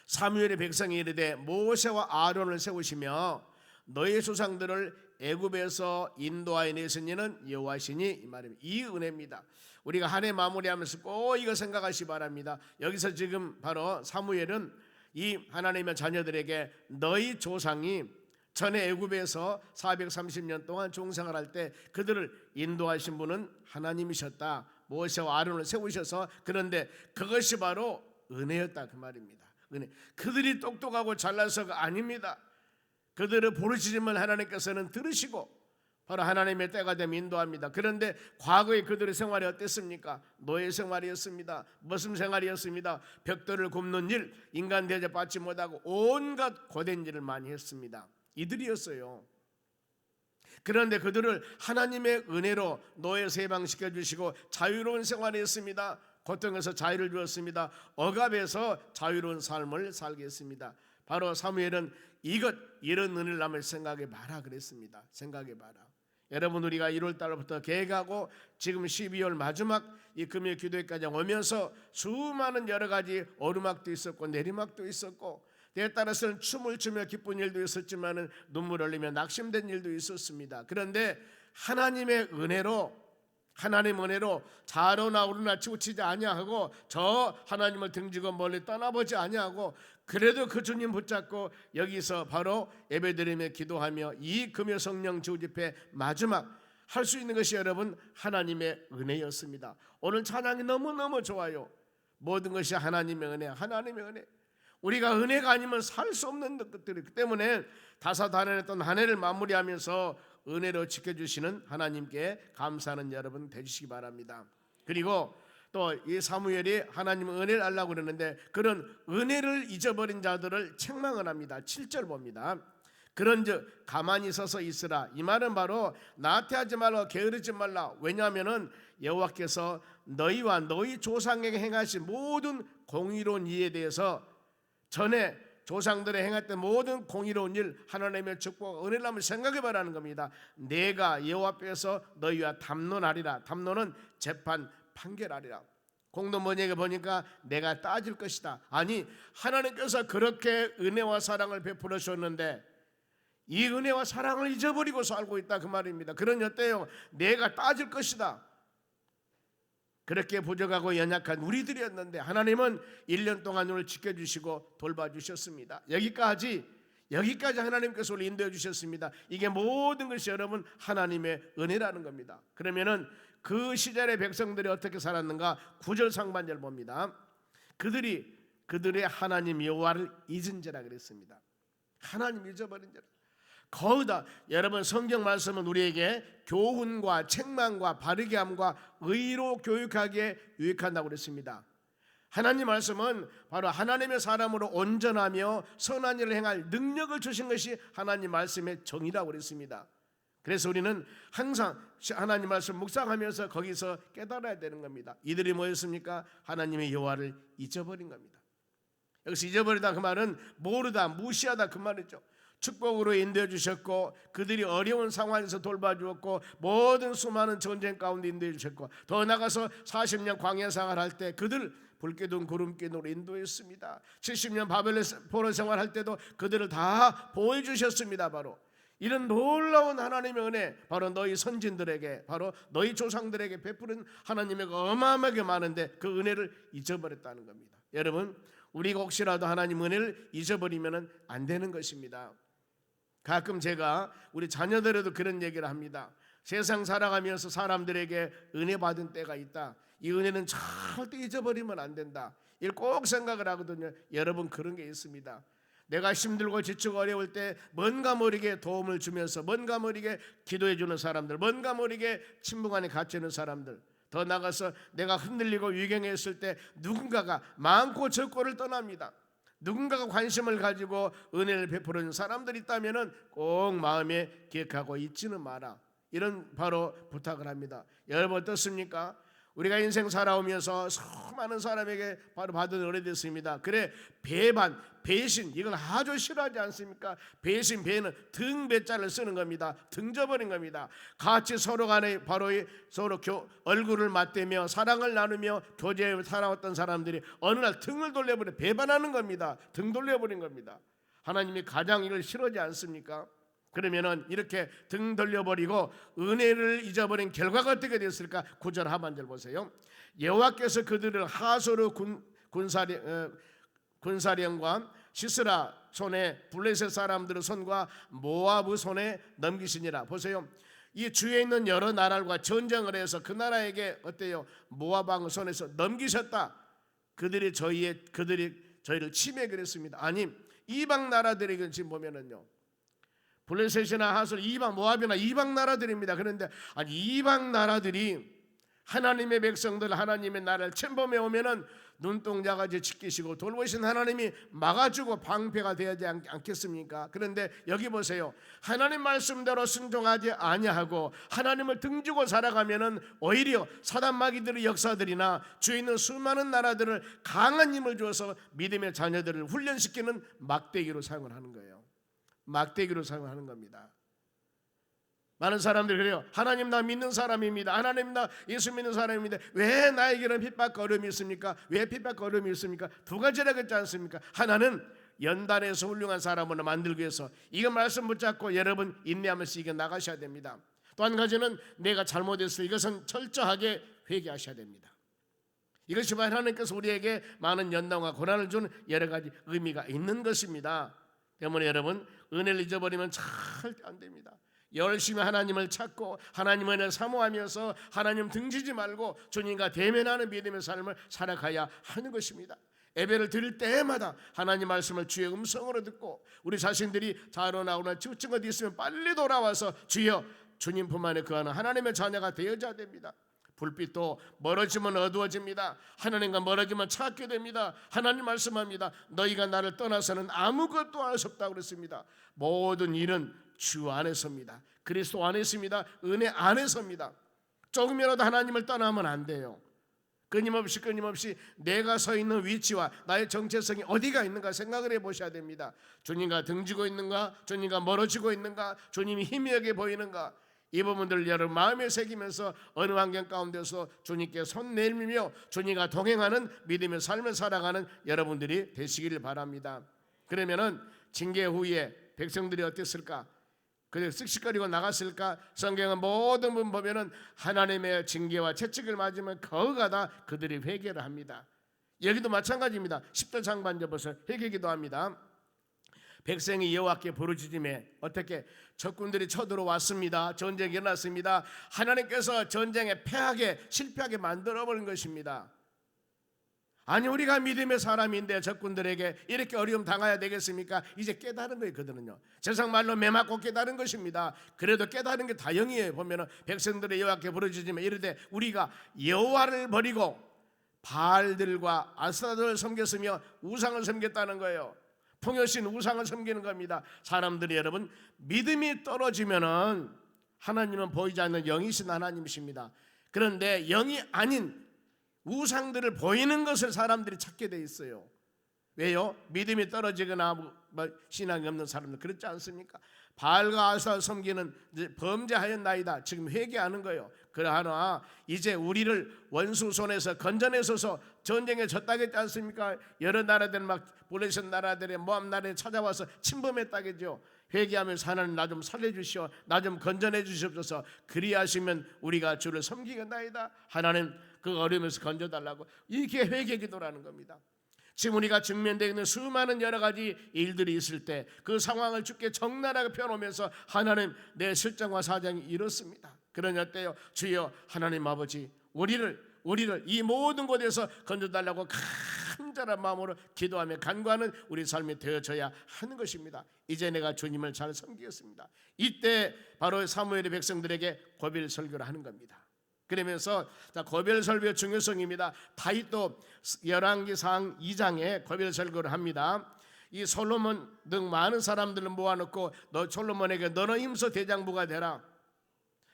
사무엘의 백성이 이르되 모세와 아론을 세우시며 너희 조상들을 애굽에서 인도하여 내신 이는 여호와시니, 이 말입니다. 이 은혜입니다. 우리가 한 해 마무리하면서 꼭 이거 생각하시 바랍니다. 여기서 지금 바로 사무엘은 이 하나님의 자녀들에게 너희 조상이 전에 애굽에서 430년 동안 종생활할 때 그들을 인도하신 분은 하나님이셨다. 모세와 아론을 세우셔서, 그런데 그것이 바로 은혜였다, 그 말입니다. 은혜. 그들이 똑똑하고 잘나서가 아닙니다. 그들을 부르시지만 하나님께서는 들으시고 바로 하나님의 때가 되면 인도합니다. 그런데 과거에 그들의 생활이 어땠습니까? 노예 생활이었습니다. 무슨 생활이었습니다? 벽돌을 굽는 일, 인간 대접 받지 못하고 온갖 고된 일을 많이 했습니다. 이들이었어요. 그런데 그들을 하나님의 은혜로 노예에서 해방시켜 주시고 자유로운 생활을 했습니다. 고통에서 자유를 주었습니다. 억압에서 자유로운 삶을 살게 했습니다. 바로 사무엘은 이런 은혜를 남을 생각해 봐라 그랬습니다. 생각해 봐라. 여러분, 우리가 1월 달부터 계획하고 지금 12월 마지막 이 금요 기도회까지 오면서 수많은 여러 가지 오르막도 있었고 내리막도 있었고 때에 따라서는 춤을 추며 기쁜 일도 있었지만 눈물 흘리며 낙심된 일도 있었습니다. 그런데 하나님의 은혜로 자로나 오르나 치우치지 아니하고 저 하나님을 등지고 멀리 떠나보지 아니하고 그래도 그 주님 붙잡고 여기서 바로 예배드리며 기도하며 이 금요 성령 치유 집회 마지막 할 수 있는 것이 여러분 하나님의 은혜였습니다. 오늘 찬양이 너무너무 좋아요. 모든 것이 하나님의 은혜, 하나님의 은혜. 우리가 은혜가 아니면 살 수 없는 것들이기 때문에 다사다난했던 한 해를 마무리하면서 은혜로 지켜주시는 하나님께 감사하는 여러분 되시기 바랍니다. 그리고 또 이 사무엘이 하나님 은혜를 알라고 그러는데 그런 은혜를 잊어버린 자들을 책망을 합니다. 7절 봅니다. 그런즉 가만히 서서 있으라. 이 말은 바로 나태하지 말고 게으르지 말라. 왜냐하면은 여호와께서 너희와 너희 조상에게 행하신 모든 공의로운 일에 대해서 전에 조상들의 행했던 모든 공의로운 일, 하나님의 축복, 은혜를 한번 생각해 보라는 겁니다. 내가 여호와 앞에서 너희와 담론하리라. 담론은 재판, 판결하리라. 공동번역에 보니까 내가 따질 것이다. 아니, 하나님께서 그렇게 은혜와 사랑을 베풀어 주셨는데 이 은혜와 사랑을 잊어버리고 살고 있다, 그 말입니다. 그러니 어때요? 내가 따질 것이다. 그렇게 부족하고 연약한 우리들이었는데 하나님은 1년 동안 우리를 지켜주시고 돌봐주셨습니다. 여기까지 하나님께서 우리를 인도해 주셨습니다. 이게 모든 것이 여러분 하나님의 은혜라는 겁니다. 그러면은 그 시절의 백성들이 어떻게 살았는가? 9절 상반절 봅니다. 그들의 하나님 여호와를 잊은 자라 그랬습니다. 하나님 잊어버린 자라. 거기다 여러분 성경 말씀은 우리에게 교훈과 책망과 바르게 함과 의로 교육하기에 유익한다고 그랬습니다. 하나님 말씀은 바로 하나님의 사람으로 온전하며 선한 일을 행할 능력을 주신 것이 하나님 말씀의 정의라고 그랬습니다. 그래서 우리는 항상 하나님 말씀 묵상하면서 거기서 깨달아야 되는 겁니다. 이들이 뭐였습니까? 하나님의 여호와를 잊어버린 겁니다. 여기서 잊어버리다 그 말은 모르다, 무시하다 그 말이죠. 축복으로 인도해 주셨고 그들이 어려운 상황에서 돌봐주었고 모든 수많은 전쟁 가운데 인도해 주셨고 더 나가서 40년 광야 생활할 때 그들 불기둥 구름기둥으로 인도했습니다. 70년 바벨론 포로 생활할 때도 그들을 다 보호해 주셨습니다. 바로 이런 놀라운 하나님의 은혜, 바로 너희 선진들에게, 바로 너희 조상들에게 베푸는 하나님의 어마어마하게 많은데 그 은혜를 잊어버렸다는 겁니다. 여러분, 우리가 혹시라도 하나님 은혜를 잊어버리면 안 되는 것입니다. 가끔 제가 우리 자녀들에도 그런 얘기를 합니다. 세상 살아가면서 사람들에게 은혜 받은 때가 있다. 이 은혜는 절대 잊어버리면 안 된다. 이걸 꼭 생각을 하거든요. 여러분, 그런 게 있습니다. 내가 힘들고 지치고 어려울 때 뭔가 모르게 도움을 주면서 뭔가 모르게 기도해 주는 사람들, 뭔가 모르게 친분 안에 갇히는 사람들, 더 나가서 내가 흔들리고 위경했을 때 누군가가 많고 적고를 떠납니다. 누군가가 관심을 가지고 은혜를 베풀어준 사람들이 있다면 꼭 마음에 기억하고 잊지는 마라. 이런 바로 부탁을 합니다. 여러분, 어떻습니까? 우리가 인생 살아오면서 수많은 사람에게 바로 받은 은혜됐습니다. 그래, 배반, 배신, 이걸 아주 싫어하지 않습니까? 배신, 배는 등 배자를 쓰는 겁니다. 등져버린 겁니다. 같이 서로 간에 바로 서로 얼굴을 맞대며 사랑을 나누며 교제에 살아왔던 사람들이 어느 날 등을 돌려버려 배반하는 겁니다. 등 돌려버린 겁니다. 하나님이 가장 이걸 싫어하지 않습니까? 그러면은 이렇게 등 돌려버리고 은혜를 잊어버린 결과가 어떻게 됐을까? 9절 하반절 보세요. 여호와께서 그들을 하소르 군사령과 시스라 손에 블레셋 사람들의 손과 모아브 손에 넘기시니라. 보세요. 이 주위에 있는 여러 나라들과 전쟁을 해서 그 나라에게 어때요? 모아브 왕 손에서 넘기셨다. 그들이 저희를 침해를 했습니다. 아니, 이방 나라들에게 지금 보면은요, 블레셋이나 하솔, 이방 모압이나 이방 나라들입니다. 그런데 아니, 이방 나라들이 하나님의 백성들, 하나님의 나라를 침범해 오면은 눈동자같이 지키시고 돌보신 하나님이 막아주고 방패가 되지 않겠습니까? 그런데 여기 보세요. 하나님 말씀대로 순종하지 아니하고 하나님을 등지고 살아가면은 오히려 사단 마귀들의 역사들이나 주위에 있는 수많은 나라들을 강한 힘을 주어서 믿음의 자녀들을 훈련시키는 막대기로 사용을 하는 거예요. 막대기로 사용하는 겁니다. 많은 사람들이 그래요. 하나님, 나 믿는 사람입니다. 하나님, 나 예수 믿는 사람입니다. 왜 나에게는 핍박과 어려움이 있습니까? 왜 핍박과 어려움이 있습니까? 두 가지라고 했지 않습니까? 하나는 연단해서 훌륭한 사람으로 만들기 위해서 이거 말씀 붙잡고 여러분 인내하면서 이겨 나가셔야 됩니다. 또 한 가지는 내가 잘못했을 때 이것은 철저하게 회개하셔야 됩니다. 이것이 하나님께서 우리에게 많은 연단과 고난을 주는 여러 가지 의미가 있는 것입니다. 때문에 여러분, 은혜를 잊어버리면 절대 안 됩니다. 열심히 하나님을 찾고 하나님의 은혜를 사모하면서 하나님 등지지 말고 주님과 대면하는 믿음의 삶을 살아가야 하는 것입니다. 예배를 드릴 때마다 하나님 말씀을 주의 음성으로 듣고 우리 자신들이 자러 나오나 지친 것 있으면 빨리 돌아와서 주여, 주님 품 안에 거하는 하나님의 자녀가 되어져야 됩니다. 불빛도 멀어지면 어두워집니다. 하나님과 멀어지면 찾게 됩니다. 하나님 말씀합니다. 너희가 나를 떠나서는 아무것도 할 수 없다고 그랬습니다. 모든 일은 주 안에서입니다. 그리스도 안에서입니다. 은혜 안에서입니다. 조금이라도 하나님을 떠나면 안 돼요. 끊임없이 내가 서 있는 위치와 나의 정체성이 어디가 있는가 생각을 해보셔야 됩니다. 주님과 등지고 있는가? 주님과 멀어지고 있는가? 주님이 희미하게 보이는가? 이 부분들을 여러분 마음에 새기면서 어느 환경 가운데서 주님께 손 내밀며 주님과 동행하는 믿음의 삶을 살아가는 여러분들이 되시기를 바랍니다. 그러면은 징계 후에 백성들이 어땠을까? 그들 씩씩거리고 나갔을까? 성경은 모든 분 보면은 하나님의 징계와 채찍을 맞으면 거하다 그들이 회개를 합니다. 여기도 마찬가지입니다. 10절 상반절 보세요. 회개기도 합니다. 백성이 여호와께 부르짖음에 어떻게 적군들이 쳐들어왔습니다. 전쟁이 일어났습니다. 하나님께서 전쟁에 패하게 실패하게 만들어버린 것입니다. 아니, 우리가 믿음의 사람인데 적군들에게 이렇게 어려움 당해야 되겠습니까? 이제 깨달은 거예요. 그들은요, 세상 말로 매맞고 깨달은 것입니다. 그래도 깨달은 게 다행이에요. 보면은 백성들의 여호와께 부르짖으면 이르되 우리가 여호와를 버리고 바알들과 아스타들을 섬겼으며 우상을 섬겼다는 거예요. 풍요신 우상을 섬기는 겁니다. 사람들이 여러분 믿음이 떨어지면은 하나님은 보이지 않는 영이신 하나님이십니다. 그런데 영이 아닌 우상들을 보이는 것을 사람들이 찾게 돼 있어요. 왜요? 믿음이 떨어지거나 신앙이 없는 사람들 그렇지 않습니까? 바알과 아스타를 섬기는 범죄하였나이다. 지금 회개하는 거예요. 그러나 이제 우리를 원수 손에서 건져내소서. 전쟁에 졌다겠지 않습니까? 여러 나라들 막 블레셋 나라들의 모압 나라에 찾아와서 침범했다겠죠. 회개하면서 하나님 나 좀 살려주시오, 나 좀 건져내 주시옵소서. 그리하시면 우리가 주를 섬기겠나이다. 하나님 그 어려움에서 건져달라고. 이게 회개 기도라는 겁니다. 지금 우리가 직면되어 있는 수많은 여러 가지 일들이 있을 때 그 상황을 주께 적나라하게 펴놓으면서 하나님, 내 실정과 사정이 이렇습니다. 그러니 어때요? 주여 하나님 아버지, 우리를 이 모든 곳에서 건져달라고 간절한 마음으로 기도하며 간구하는 우리 삶이 되어져야 하는 것입니다. 이제 내가 주님을 잘 섬기겠습니다. 이때 바로 사무엘의 백성들에게 고별 설교를 하는 겁니다. 그러면서 고별 설교의 중요성입니다. 다윗도 열왕기상 2장에 고별 설교를 합니다. 이 솔로몬 등 많은 사람들을 모아놓고 너 솔로몬에게 너는 임소 대장부가 되라.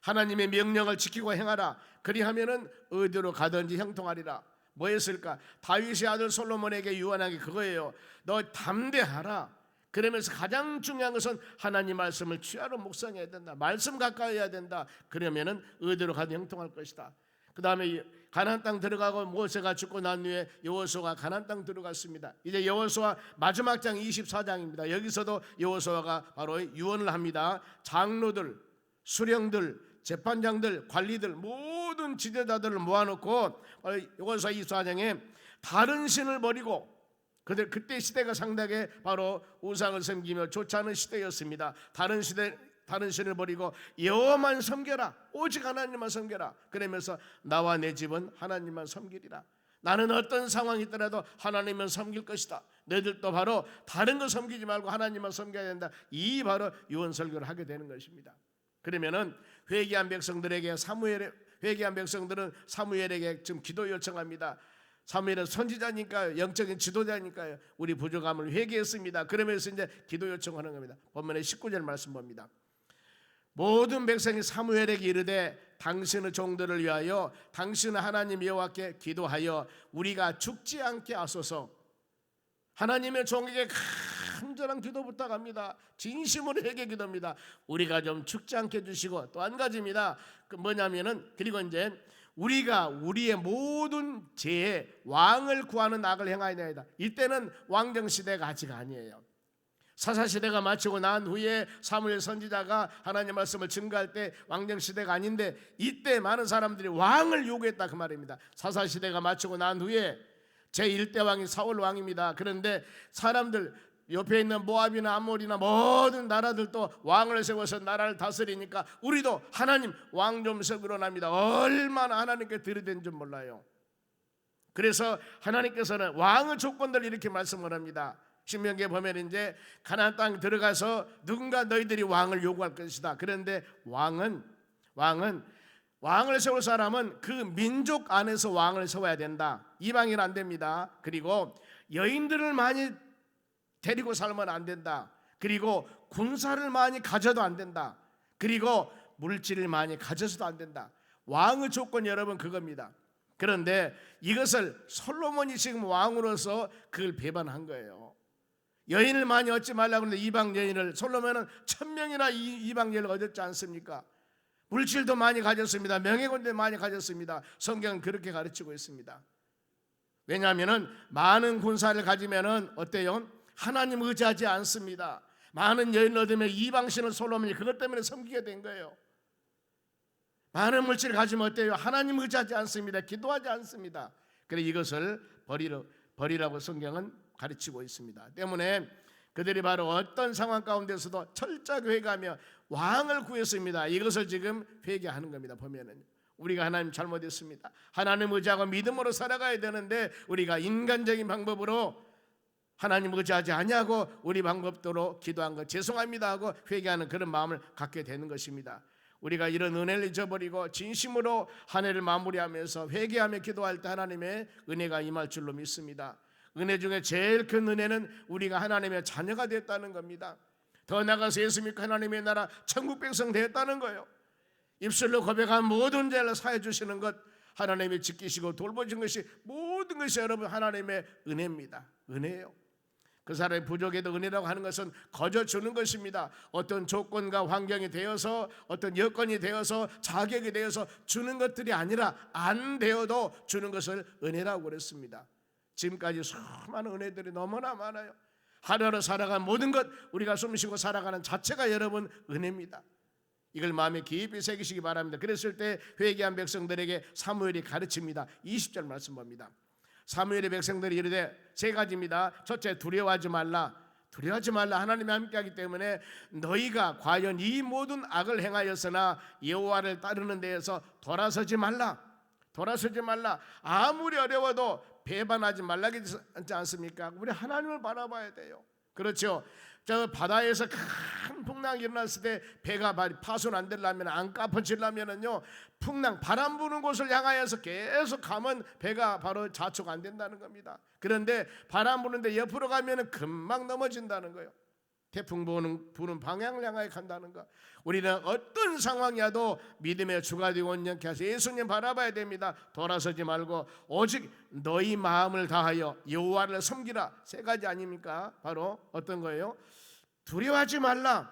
하나님의 명령을 지키고 행하라. 그리하면은 어디로 가든지 형통하리라. 뭐였을까? 다윗의 아들 솔로몬에게 유언한 게 그거예요. 너 담대하라. 그러면서 가장 중요한 것은 하나님 말씀을 취하로 묵상해야 된다. 말씀 가까이 해야 된다. 그러면은 어디로 가든 형통할 것이다. 그 다음에 가나안 땅 들어가고 모세가 죽고 난 후에 여호수아가 가나안 땅 들어갔습니다. 이제 여호수아 마지막 장 24장입니다. 여기서도 여호수아가 바로 유언을 합니다. 장로들, 수령들, 재판장들, 관리들, 모든 지도자들을 모아놓고 여호수아 24장에 다른 신을 버리고, 그때 시대가 상당히 바로 우상을 섬기며 좋지 않은 시대였습니다. 다른 신을 버리고 여호와만 섬겨라. 오직 하나님만 섬겨라. 그러면서 나와 내 집은 하나님만 섬기리라. 나는 어떤 상황이 있더라도 하나님만 섬길 것이다. 너희들도 바로 다른 거 섬기지 말고 하나님만 섬겨야 된다. 이 바로 유언 설교를 하게 되는 것입니다. 그러면은 회개한 백성들은 사무엘에게 지금 기도 요청합니다. 사무엘은 선지자니까요, 영적인 지도자니까요. 우리 부족함을 회개했습니다. 그러면서 이제 기도 요청하는 겁니다. 본문의 19절 말씀 봅니다. 모든 백성이 사무엘에게 이르되 당신의 종들을 위하여 당신의 하나님 여호와께 기도하여 우리가 죽지 않게 하소서. 하나님의 종에게 간절한 기도 부탁합니다. 진심으로 회개 기도입니다. 우리가 좀 죽지 않게 해주시고, 또 한 가지입니다. 그 뭐냐면은, 그리고 이제 우리가 우리의 모든 죄에 왕을 구하는 악을 행하여야다. 이때는 왕정 시대가 아직 아니에요. 사사 시대가 마치고 난 후에 사무엘 선지자가 하나님 말씀을 증거할 때 왕정 시대가 아닌데, 이때 많은 사람들이 왕을 요구했다 그 말입니다. 사사 시대가 마치고 난 후에 제1대 왕이 사울 왕입니다. 그런데 사람들 옆에 있는 모압이나 암몬이나 모든 나라들도 왕을 세워서 나라를 다스리니까 우리도 하나님 왕 좀 세우기로 합니다. 얼마나 하나님께 들이댄 줄 몰라요. 그래서 하나님께서는 왕의 조건들 이렇게 말씀을 합니다. 신명기에 보면 이제 가나안 땅 들어가서 누군가 너희들이 왕을 요구할 것이다. 그런데 왕을 세울 사람은 그 민족 안에서 왕을 세워야 된다. 이방인 안 됩니다. 그리고 여인들을 많이 데리고 살면 안 된다. 그리고 군사를 많이 가져도 안 된다. 그리고 물질을 많이 가져서도 안 된다. 왕의 조건 여러분 그겁니다. 그런데 이것을 솔로몬이 지금 왕으로서 그걸 배반한 거예요. 여인을 많이 얻지 말라고 하는데 이방 여인을, 솔로몬은 1000명이나 이방 여인을 얻었지 않습니까? 물질도 많이 가졌습니다. 명예권도 많이 가졌습니다. 성경은 그렇게 가르치고 있습니다. 왜냐하면 많은 군사를 가지면은 어때요? 하나님 의지하지 않습니다. 많은 여인을 얻으면 이방신을 솔로몬이 그것 때문에 섬기게 된 거예요. 많은 물질을 가지면 어때요? 하나님 의지하지 않습니다. 기도하지 않습니다. 그래서 이것을 버리라고 성경은 가르치고 있습니다. 때문에 그들이 바로 어떤 상황 가운데서도 철저하게 회개하며 왕을 구했습니다. 이것을 지금 회개하는 겁니다. 보면은 우리가 하나님 잘못했습니다. 하나님 의지하고 믿음으로 살아가야 되는데 우리가 인간적인 방법으로 하나님 의지하지 아니하고 우리 방법대로 기도한 것 죄송합니다 하고 회개하는 그런 마음을 갖게 되는 것입니다. 우리가 이런 은혜를 잊어버리고 진심으로 한 해를 마무리하면서 회개하며 기도할 때 하나님의 은혜가 임할 줄로 믿습니다. 은혜 중에 제일 큰 은혜는 우리가 하나님의 자녀가 됐다는 겁니다. 더 나아가서 예수 믿고 하나님의 나라 천국 백성 되었다는 거예요. 입술로 고백한 모든 죄를 사해 주시는 것, 하나님이 지키시고 돌보신 것이, 모든 것이 여러분 하나님의 은혜입니다. 은혜예요. 그 사람의 부족에도 은혜라고 하는 것은 거저 주는 것입니다. 어떤 조건과 환경이 되어서, 어떤 여건이 되어서, 자격이 되어서 주는 것들이 아니라 안 되어도 주는 것을 은혜라고 그랬습니다. 지금까지 수많은 은혜들이 너무나 많아요. 하루하루 살아가는 모든 것, 우리가 숨쉬고 살아가는 자체가 여러분 은혜입니다. 이걸 마음에 깊이 새기시기 바랍니다. 그랬을 때 회개한 백성들에게 사무엘이 가르칩니다. 20절 말씀 봅니다. 사무엘의 백성들이 이르되 세 가지입니다. 첫째, 두려워하지 말라. 두려워하지 말라. 하나님이 함께하기 때문에 너희가 과연 이 모든 악을 행하였으나 여호와를 따르는 데에서 돌아서지 말라. 돌아서지 말라. 아무리 어려워도 배반하지 말라지 않습니까? 우리 하나님을 바라봐야 돼요. 그렇죠. 저 바다에서 큰 풍랑이 일어났을 때 배가 파손 안 되려면, 안 까퍼지려면은요, 풍랑, 바람 부는 곳을 향하여서 계속 가면 배가 바로 자초가 안 된다는 겁니다. 그런데 바람 부는데 옆으로 가면은 금방 넘어진다는 거예요. 태풍 부는 방향을 향하여 간다는 거. 우리는 어떤 상황이라도 믿음의 주가 되고 온전케 하셔 예수님 바라봐야 됩니다. 돌아서지 말고 오직 너희 마음을 다하여 여호와를 섬기라. 세 가지 아닙니까? 바로 어떤 거예요? 두려워하지 말라.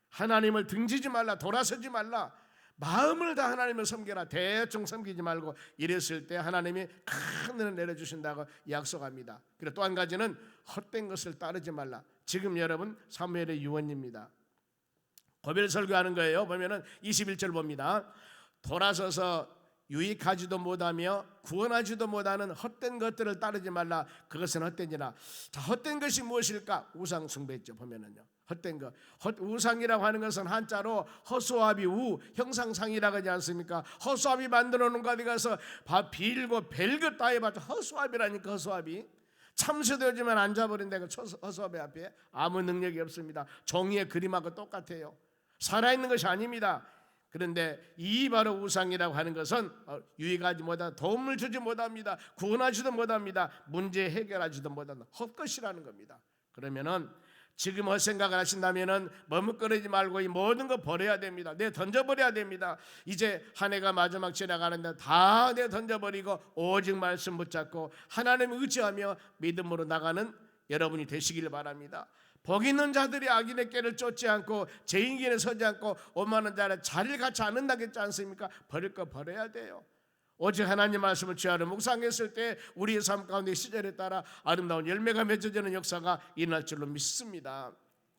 하나님을 등지지 말라. 돌아서지 말라. 마음을 다 하나님을 섬겨라. 대충 섬기지 말고 이랬을 때 하나님이 큰 은혜를 내려주신다고 약속합니다. 그리고 또 한 가지는 헛된 것을 따르지 말라. 지금 여러분 사무엘의 유언입니다. 고별 설교하는 거예요. 보면은 21절 봅니다. 돌아서서 유익하지도 못하며 구원하지도 못하는 헛된 것들을 따르지 말라. 그것은 헛된이라. 자, 헛된 것이 무엇일까? 우상 숭배죠. 보면은요, 헛된 것. 우상이라고 하는 것은 한자로 허수아비 우 형상상이라고 하지 않습니까? 허수아비 만들어 놓은 거 어디 가서 빌고 별것 다 해봤자 허수아비라니까. 허수아비 참수되지만 앉아버린다. 허수아비 앞에 아무 능력이 없습니다. 종이의 그림하고 똑같아요. 살아있는 것이 아닙니다. 그런데 이 바로 우상이라고 하는 것은 유익하지 못하다, 도움을 주지 못합니다. 구원하지도 못합니다. 문제 해결하지도 못한다. 헛것이라는 겁니다. 그러면은 지금 헛생각을 하신다면은 머뭇거리지 말고 이 모든 거 버려야 됩니다. 내 던져버려야 됩니다. 이제 한 해가 마지막 지나가는데 다 내 던져버리고 오직 말씀 붙잡고 하나님을 의지하며 믿음으로 나가는 여러분이 되시길 바랍니다. 복 있는 자들이 악인의 꾀를 쫓지 않고 죄인 길에 서지 않고 오만한 자를 자리를 갖지 않는다겠지 않습니까? 버릴 거 버려야 돼요. 오직 하나님 말씀을 주야로 묵상했을 때 우리의 삶 가운데 시절에 따라 아름다운 열매가 맺어지는 역사가 일어날 줄로 믿습니다.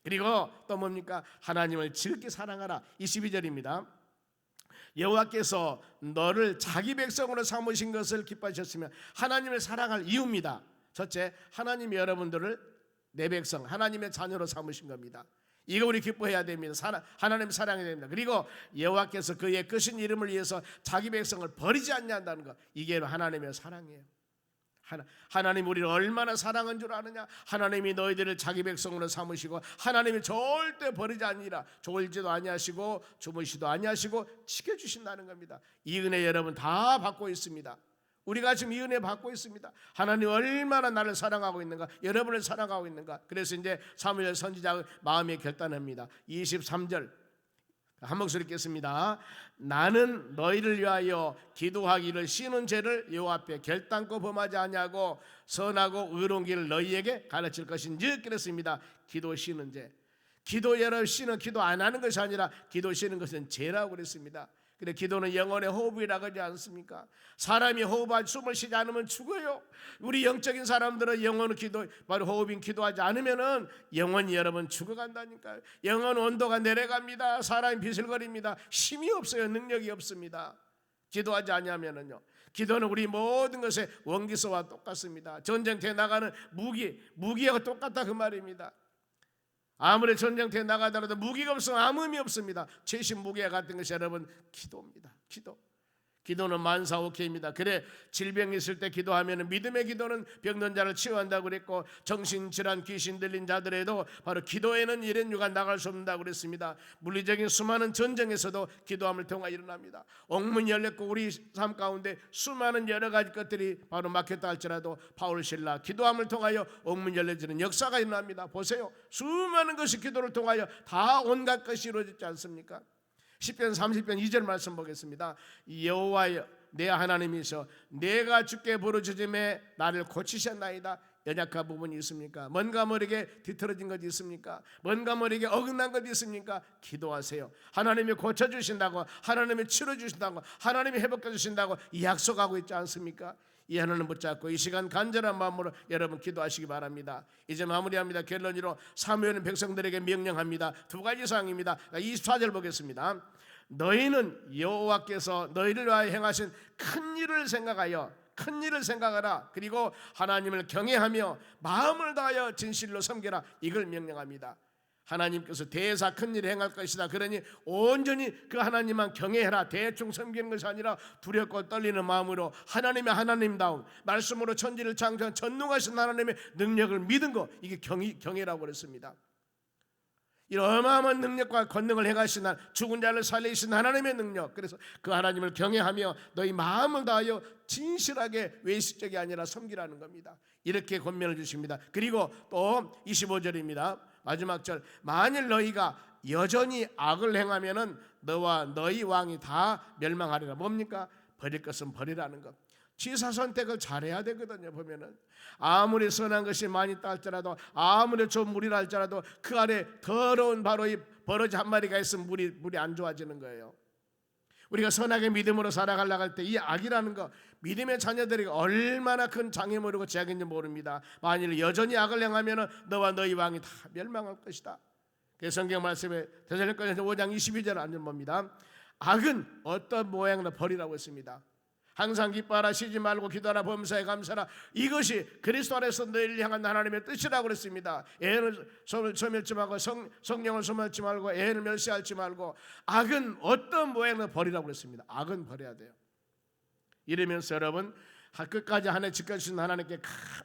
그리고 또 뭡니까? 하나님을 즐겁게 사랑하라. 22절입니다. 여호와께서 너를 자기 백성으로 삼으신 것을 기뻐하셨으면 하나님을 사랑할 이유입니다. 첫째, 하나님이 여러분들을 내 백성, 하나님의 자녀로 삼으신 겁니다. 이거 우리 기뻐해야 됩니다. 하나님 사랑해야 됩니다. 그리고 여호와께서 그의 크신 이름을 위해서 자기 백성을 버리지 않는다는 것, 이게 하나님의 사랑이에요. 하나님 우리를 얼마나 사랑한 줄 아느냐? 하나님이 너희들을 자기 백성으로 삼으시고 하나님이 절대 버리지 아니라 졸지도 아니하시고 주무시도 아니하시고 지켜주신다는 겁니다. 이 은혜 여러분 다 받고 있습니다. 우리가 지금 이 은혜 받고 있습니다. 하나님 얼마나 나를 사랑하고 있는가, 여러분을 사랑하고 있는가. 그래서 이제 사무엘 선지자의 마음에 결단합니다. 23절 한 목소리 읽겠습니다. 나는 너희를 위하여 기도하기를 쉬는 죄를 여호와 앞에 결단코 범하지 아니하고 선하고 의로운 길을 너희에게 가르칠 것인지. 그랬습니다. 기도 쉬는 죄. 기도 여러 쉬는 기도 안 하는 것이 아니라 기도 쉬는 것은 죄라고 그랬습니다. 그래, 기도는 영혼의 호흡이라고 하지 않습니까? 사람이 호흡하지 숨을 쉬지 않으면 죽어요. 우리 영적인 사람들은 영혼의 기도, 바로 호흡인 기도하지 않으면은 영혼이 여러분 죽어간다니까요. 영혼 온도가 내려갑니다. 사람이 비슬거립니다. 힘이 없어요. 능력이 없습니다. 기도하지 않으면은요. 기도는 우리 모든 것의 원기소와 똑같습니다. 전쟁터에 나가는 무기하고 똑같다 그 말입니다. 아무리 전쟁터에 나가더라도 무기가 없으면 아무 의미 없습니다. 최신 무기와 같은 것이 여러분 기도입니다. 기도는 만사오케입니다. 그래, 질병이 있을 때 기도하면 믿음의 기도는 병든 자를 치유한다고 그랬고, 정신질환 귀신 들린 자들에도 바로 기도에는 이런 유가 나갈 수 없다고 그랬습니다. 물리적인 수많은 전쟁에서도 기도함을 통해 일어납니다. 옥문이 열렸고 우리 삶 가운데 수많은 여러 가지 것들이 바로 막혔다 할지라도 바울 신라 기도함을 통하여 옥문이 열려지는 역사가 일어납니다. 보세요, 수많은 것이 기도를 통하여 다 온갖 것이 이루어지지 않습니까? 시편 30편 2절 말씀 보겠습니다. 여호와여 내 하나님이서 내가 주께 부르짖음에 나를 고치셨나이다. 연약한 부분이 있습니까? 뭔가 모르게 뒤틀어진 것이 있습니까? 뭔가 모르게 어긋난 것이 있습니까? 기도하세요. 하나님이 고쳐주신다고, 하나님이 치료주신다고, 하나님이 회복해주신다고 약속하고 있지 않습니까? 이 하나님 붙잡고 이 시간 간절한 마음으로 여러분 기도하시기 바랍니다. 이제 마무리합니다. 결론으로 사무엘은 백성들에게 명령합니다. 두 가지 사항입니다. 24절 보겠습니다. 너희는 여호와께서 너희를 위하여 행하신 큰 일을 생각하여 큰 일을 생각하라. 그리고 하나님을 경외하며 마음을 다하여 진실로 섬겨라. 이걸 명령합니다. 하나님께서 대사 큰 일을 행할 것이다. 그러니 온전히 그 하나님만 경외해라. 대충 섬기는 것이 아니라 두렵고 떨리는 마음으로 하나님의 하나님다움, 말씀으로 천지를 창조한 전능하신 하나님의 능력을 믿은 것, 이게 경외라고 그랬습니다. 이런 어마어마한 능력과 권능을 행하신 죽은 자를 살리신 하나님의 능력, 그래서 그 하나님을 경외하며 너희 마음을 다하여 진실하게 외식적이 아니라 섬기라는 겁니다. 이렇게 권면을 주십니다. 그리고 또 25절입니다. 마지막 절, 만일 너희가 여전히 악을 행하면은 너와 너희 왕이 다 멸망하리라. 뭡니까? 버릴 것은 버리라는 것. 취사 선택을 잘해야 되거든요. 보면은 아무리 선한 것이 많이 있다 할지라도, 아무리 좀 물이라 할지라도 그 아래 더러운 바로 이 버러지 한 마리가 있으면 물이 안 좋아지는 거예요. 우리가 선하게 믿음으로 살아가려고 할 때 이 악이라는 거, 믿음의 자녀들이 얼마나 큰 장애물이고 제약인지 모릅니다. 만일 여전히 악을 행하면 너와 너희 왕이 다 멸망할 것이다. 그래서 성경 말씀에 데살로니가서 5장 22절 안전 봅니다. 악은 어떤 모양으로 버리라고 했습니다. 항상 기뻐하라, 쉬지 말고 기도하라, 범사에 감사하라. 이것이 그리스도 안에서 너희를 향한 하나님의 뜻이라고 그랬습니다. 애를 소멸치 말고, 성령을 소멸치 말고, 애를 멸시하지 말고. 악은 어떤 모양으로 버리라고 그랬습니다. 악은 버려야 돼요. 이러면서 여러분, 끝까지 한 해 지켜주신 하나님께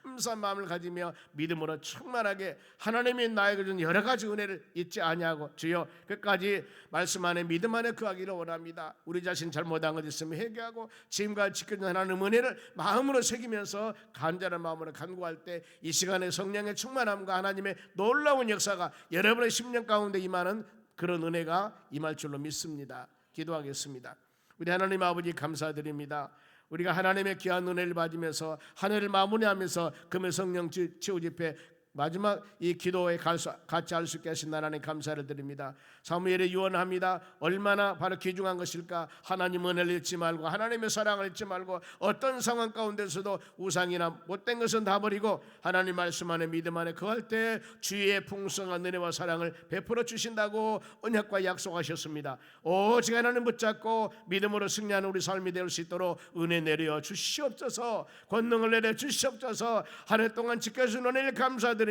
감사한 마음을 가지며 믿음으로 충만하게 하나님이 나에게 준 여러 가지 은혜를 잊지 아니하고 주여 끝까지 말씀 안에 믿음 안에 거하기를 원합니다. 우리 자신 잘못한 것 있으면 회개하고 지금까지 지켜준 하나님의 은혜를 마음으로 새기면서 간절한 마음으로 간구할 때 이 시간에 성령의 충만함과 하나님의 놀라운 역사가 여러분의 심령 가운데 임하는 그런 은혜가 임할 줄로 믿습니다. 기도하겠습니다. 우리 하나님 아버지 감사드립니다. 우리가 하나님의 귀한 은혜를 받으면서 한 해를 마무리하면서 금요 성령 치유 집회 마지막 이 기도에 같이 할 수 있게 하신 하나님 감사를 드립니다. 사무엘이 유언합니다. 얼마나 바로 귀중한 것일까. 하나님 은혜를 잊지 말고 하나님의 사랑을 잊지 말고 어떤 상황 가운데서도 우상이나 못된 것은 다 버리고 하나님 말씀 안에 믿음 안에 거할 때 주의 풍성한 은혜와 사랑을 베풀어 주신다고 언약과 약속하셨습니다. 오직 하나님 붙잡고 믿음으로 승리하는 우리 삶이 될 수 있도록 은혜 내려 주시옵소서. 권능을 내려 주시옵소서. 한 해 동안 지켜주신 은혜를 감사드립니다.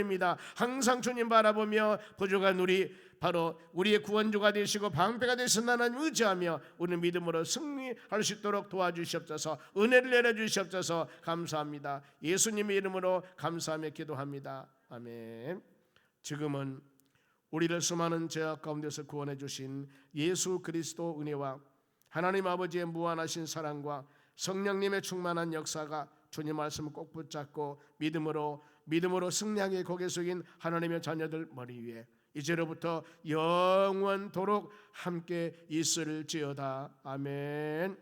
항상 주님 바라보며 부족한 우리 바로 우리의 구원주가 되시고 방패가 되신 하나님 의지하며 우리는 믿음으로 승리할 수 있도록 도와주시옵소서. 은혜를 내려주시옵소서. 감사합니다. 예수님의 이름으로 감사하며 기도합니다. 아멘. 지금은 우리를 수많은 죄악 가운데서 구원해 주신 예수 그리스도 은혜와 하나님 아버지의 무한하신 사랑과 성령님의 충만한 역사가 주님 말씀을 꼭 붙잡고 믿음으로 승리하게 고개 숙인 하나님의 자녀들 머리 위에 이제로부터 영원토록 함께 있을지어다. 아멘.